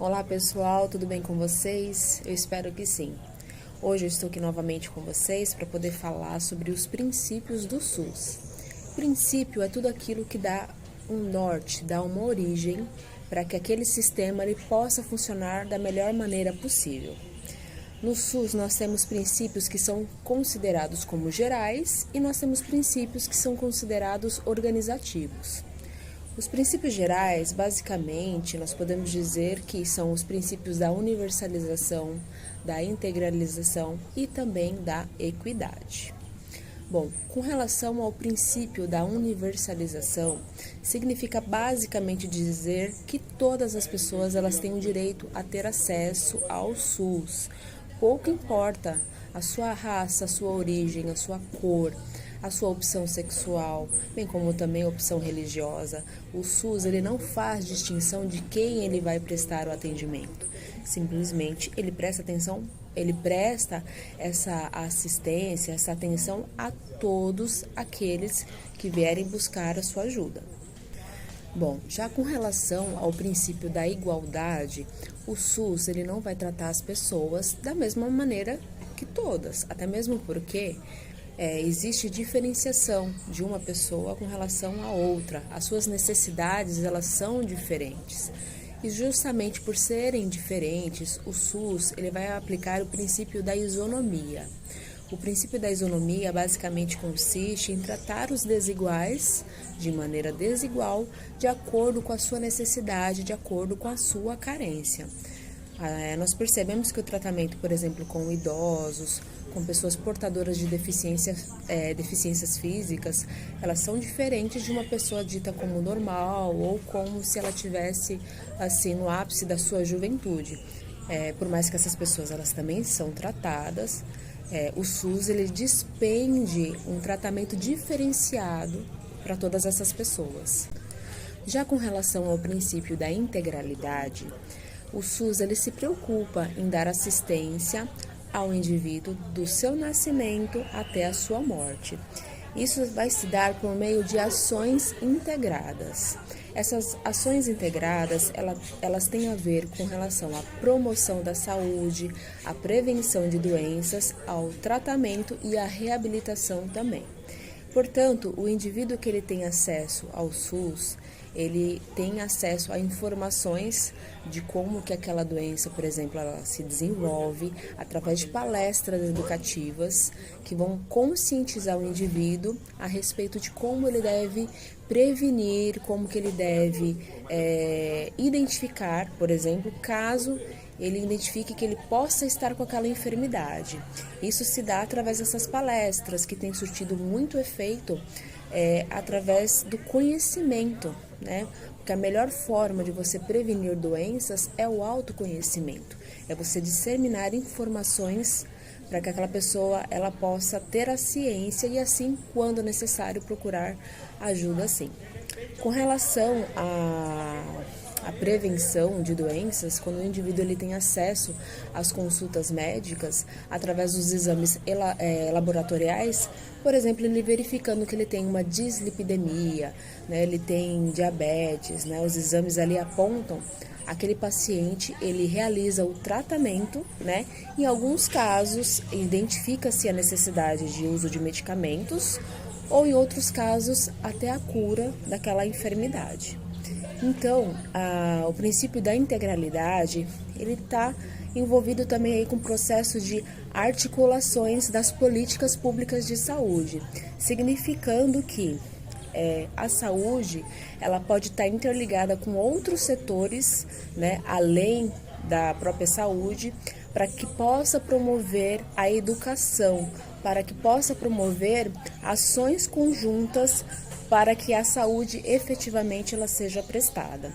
Olá pessoal, tudo bem com vocês? Eu espero que sim. Hoje eu estou aqui novamente com vocês para poder falar sobre os princípios do SUS. Princípio é tudo aquilo que dá um norte, dá uma origem para que aquele sistema ele possa funcionar da melhor maneira possível. No SUS nós temos princípios que são considerados como gerais e nós temos princípios que são considerados organizativos. Os princípios gerais, basicamente, nós podemos dizer que são os princípios da universalização, da integralização e também da equidade. Bom, com relação ao princípio da universalização, significa basicamente dizer que todas as pessoas elas têm o direito a ter acesso ao SUS. Pouco importa a sua raça, a sua origem, a sua cor, a sua opção sexual, bem como também a opção religiosa. O SUS ele não faz distinção de quem ele vai prestar o atendimento. Simplesmente ele presta atenção, ele presta essa assistência, essa atenção a todos aqueles que vierem buscar a sua ajuda. Bom, já com relação ao princípio da igualdade, o SUS ele não vai tratar as pessoas da mesma maneira que todas, até mesmo porque existe diferenciação de uma pessoa com relação a outra. As suas necessidades elas são diferentes. E justamente por serem diferentes, o SUS ele vai aplicar o princípio da isonomia. O princípio da isonomia basicamente consiste em tratar os desiguais de maneira desigual, de acordo com a sua necessidade, de acordo com a sua carência. Nós percebemos que o tratamento, por exemplo, com idosos, com pessoas portadoras de deficiências físicas, elas são diferentes de uma pessoa dita como normal ou como se ela tivesse assim no ápice da sua juventude. Por mais que essas pessoas elas também são tratadas, o SUS ele despende um tratamento diferenciado para todas essas pessoas. Já com relação ao princípio da integralidade, o SUS ele se preocupa em dar assistência ao indivíduo do seu nascimento até a sua morte. Isso vai se dar por meio de ações integradas. Essas ações integradas, elas têm a ver com relação à promoção da saúde, à prevenção de doenças, ao tratamento e à reabilitação também. Portanto, o indivíduo que ele tem acesso ao SUS, ele tem acesso a informações de como que aquela doença, por exemplo, ela se desenvolve através de palestras educativas que vão conscientizar o indivíduo a respeito de como ele deve prevenir, como que ele deve identificar, por exemplo, caso ele identifique que ele possa estar com aquela enfermidade. Isso se dá através dessas palestras que têm surtido muito efeito através do conhecimento, né? Porque a melhor forma de você prevenir doenças é o autoconhecimento, é você disseminar informações para que aquela pessoa ela possa ter a ciência e assim, quando necessário, procurar ajuda sim. Com relação a prevenção de doenças, quando o indivíduo ele tem acesso às consultas médicas através dos exames laboratoriais, por exemplo, ele verificando que ele tem uma dislipidemia, né, ele tem diabetes, né, os exames ali apontam, aquele paciente ele realiza o tratamento, né, em alguns casos identifica-se a necessidade de uso de medicamentos ou em outros casos até a cura daquela enfermidade. Então, o princípio da integralidade, ele está envolvido também aí com processos de articulações das políticas públicas de saúde, significando que a saúde ela pode estar interligada com outros setores, né, além da própria saúde, para que possa promover a educação, para que possa promover ações conjuntas para que a saúde efetivamente ela seja prestada.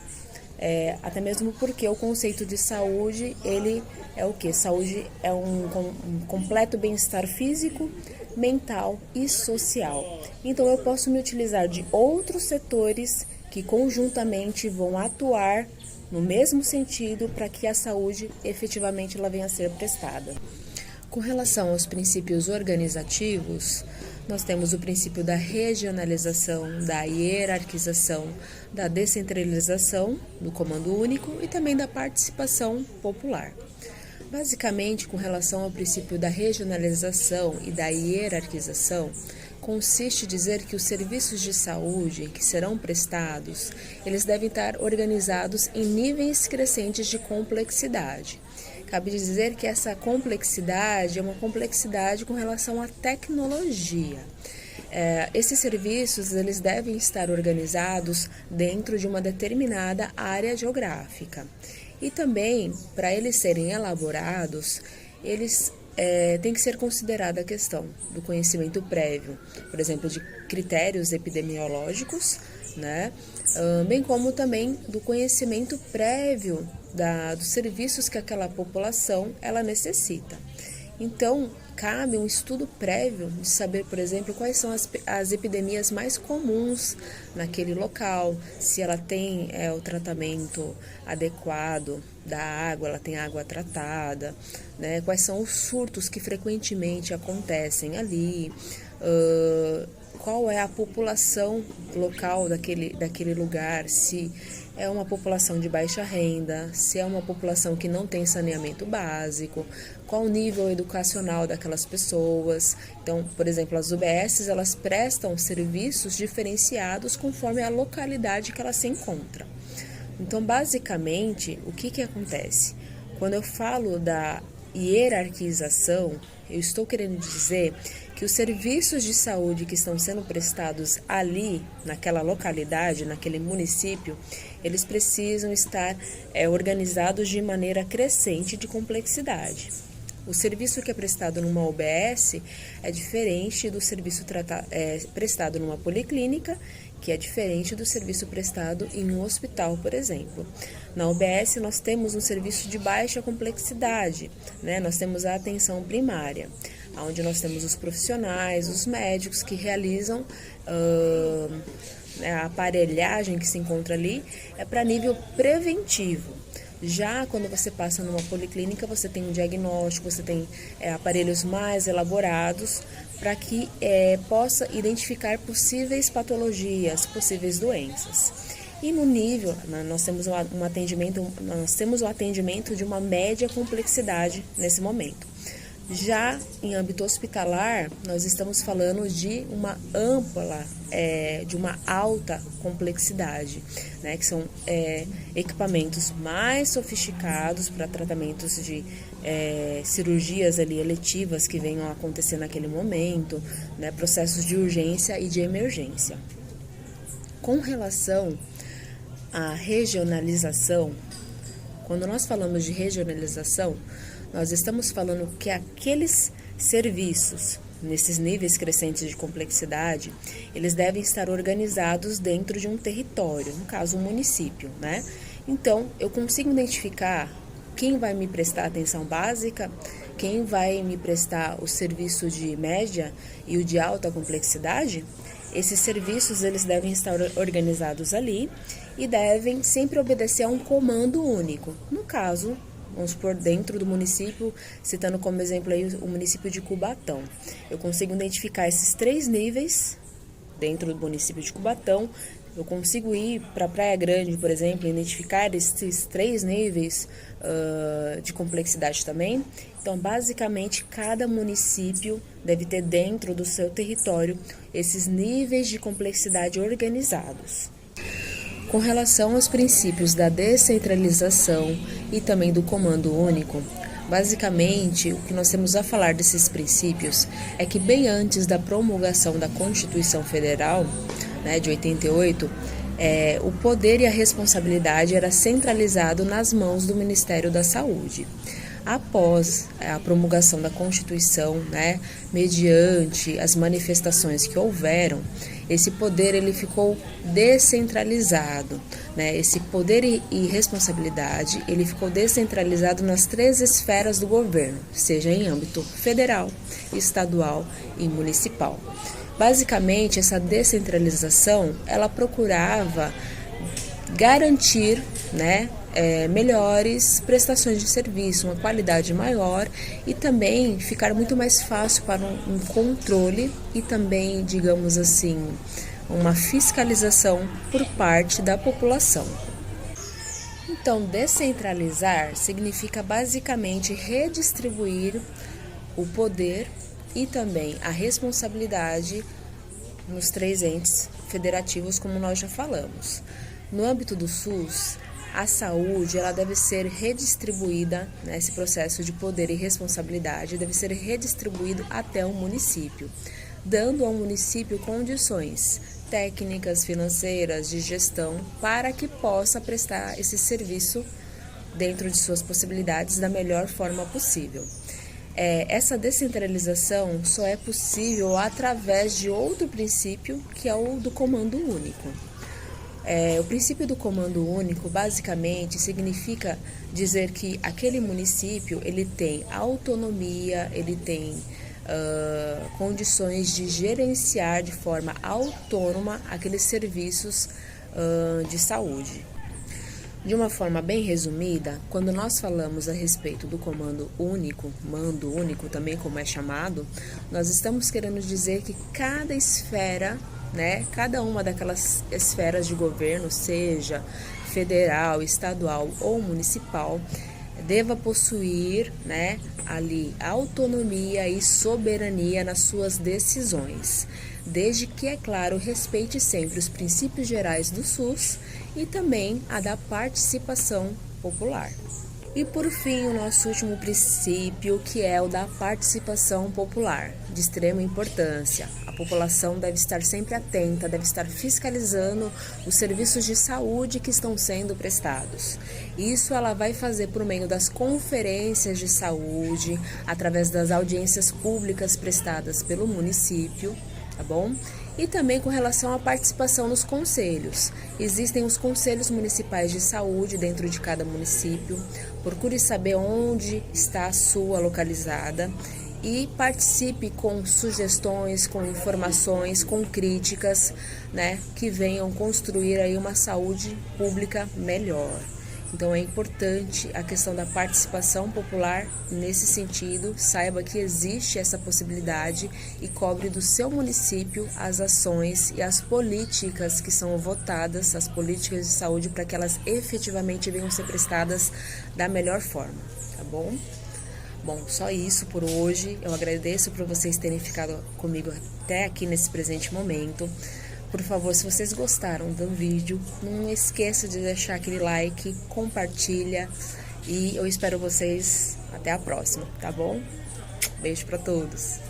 Até mesmo porque o conceito de saúde, ele é o quê? Saúde é um completo bem-estar físico, mental e social. Então eu posso me utilizar de outros setores que conjuntamente vão atuar no mesmo sentido para que a saúde efetivamente ela venha a ser prestada. Com relação aos princípios organizativos, Nós temos o princípio da regionalização, da hierarquização, da descentralização, do comando único e também da participação popular. Basicamente, com relação ao princípio da regionalização e da hierarquização, consiste em dizer que os serviços de saúde que serão prestados, eles devem estar organizados em níveis crescentes de complexidade. Cabe dizer que essa complexidade é uma complexidade com relação à tecnologia. Esses serviços eles devem estar organizados dentro de uma determinada área geográfica. E também, para eles serem elaborados, eles tem que ser considerada a questão do conhecimento prévio, por exemplo, de critérios epidemiológicos, né? Bem como também do conhecimento prévio dos serviços que aquela população ela necessita. Então, cabe um estudo prévio de saber, por exemplo, quais são as epidemias mais comuns naquele local, se ela tem o tratamento adequado da água, ela tem água tratada, né? Quais são os surtos que frequentemente acontecem ali, qual é a população local daquele lugar, se é uma população de baixa renda, se é uma população que não tem saneamento básico, qual o nível educacional daquelas pessoas. Então, por exemplo, as UBSs, elas prestam serviços diferenciados conforme a localidade que ela se encontra. Então, basicamente, o que acontece? Quando eu falo da hierarquização, eu estou querendo dizer que os serviços de saúde que estão sendo prestados ali, naquela localidade, naquele município, eles precisam estar organizados de maneira crescente de complexidade. O serviço que é prestado numa UBS é diferente do serviço prestado numa policlínica, que é diferente do serviço prestado em um hospital, por exemplo. Na UBS nós temos um serviço de baixa complexidade, né? Nós temos a atenção primária, onde nós temos os profissionais, os médicos que realizam a aparelhagem que se encontra ali, é para nível preventivo. Já quando você passa numa policlínica, você tem um diagnóstico, você tem aparelhos mais elaborados para que possa identificar possíveis patologias, possíveis doenças. E no nível, nós temos um atendimento de uma média complexidade nesse momento. Já em âmbito hospitalar, nós estamos falando de uma de uma alta complexidade, né, que são equipamentos mais sofisticados para tratamentos de cirurgias ali eletivas que venham a acontecer naquele momento, né, processos de urgência e de emergência. Com relação à regionalização, quando nós falamos de regionalização, nós estamos falando que aqueles serviços, nesses níveis crescentes de complexidade, eles devem estar organizados dentro de um território, no caso um município, né? Então, eu consigo identificar quem vai me prestar atenção básica, quem vai me prestar o serviço de média e o de alta complexidade. Esses serviços eles devem estar organizados ali e devem sempre obedecer a um comando único. No caso, vamos supor, dentro do município, citando como exemplo aí o município de Cubatão. Eu consigo identificar esses 3 níveis dentro do município de Cubatão. Eu consigo ir para Praia Grande, por exemplo, e identificar esses 3 níveis de complexidade também. Então, basicamente, cada município deve ter dentro do seu território esses níveis de complexidade organizados. Com relação aos princípios da descentralização e também do comando único, basicamente o que nós temos a falar desses princípios é que bem antes da promulgação da Constituição Federal, né, de 88, o poder e a responsabilidade era centralizado nas mãos do Ministério da Saúde. Após a promulgação da Constituição, né, mediante as manifestações que houveram, esse poder ele ficou descentralizado, né? Esse poder e responsabilidade ele ficou descentralizado nas 3 esferas do governo, seja em âmbito federal, estadual e municipal. Basicamente, essa descentralização ela procurava garantir, né, melhores prestações de serviço, uma qualidade maior e também ficar muito mais fácil para um controle e também, digamos assim, uma fiscalização por parte da população. Então, descentralizar significa basicamente redistribuir o poder e também a responsabilidade nos 3 entes federativos, como nós já falamos. No âmbito do SUS, a saúde ela deve ser redistribuída, né, esse processo de poder e responsabilidade deve ser redistribuído até o município, dando ao município condições técnicas, financeiras, de gestão, para que possa prestar esse serviço dentro de suas possibilidades da melhor forma possível. Essa descentralização só é possível através de outro princípio, que é o do comando único. O princípio do comando único, basicamente, significa dizer que aquele município ele tem autonomia, ele tem condições de gerenciar de forma autônoma aqueles serviços de saúde. De uma forma bem resumida, quando nós falamos a respeito do comando único, mando único também como é chamado, nós estamos querendo dizer que cada esfera, né, cada uma daquelas esferas de governo, seja federal, estadual ou municipal, deva possuir, né, ali autonomia e soberania nas suas decisões, desde que, é claro, respeite sempre os princípios gerais do SUS e também a da participação popular. E por fim, o nosso último princípio, que é o da participação popular, de extrema importância. A população deve estar sempre atenta, deve estar fiscalizando os serviços de saúde que estão sendo prestados. Isso ela vai fazer por meio das conferências de saúde, através das audiências públicas prestadas pelo município, tá bom? E também com relação à participação nos conselhos. Existem os conselhos municipais de saúde dentro de cada município. Procure saber onde está a sua localizada e participe com sugestões, com informações, com críticas, né, que venham construir aí uma saúde pública melhor. Então é importante a questão da participação popular nesse sentido. Saiba que existe essa possibilidade e cobre do seu município as ações e as políticas que são votadas, as políticas de saúde, para que elas efetivamente venham ser prestadas da melhor forma, tá bom? Bom, só isso por hoje. Eu agradeço por vocês terem ficado comigo até aqui nesse presente momento. Por favor, se vocês gostaram do vídeo, não esqueça de deixar aquele like, compartilha e eu espero vocês até a próxima, tá bom? Beijo pra todos!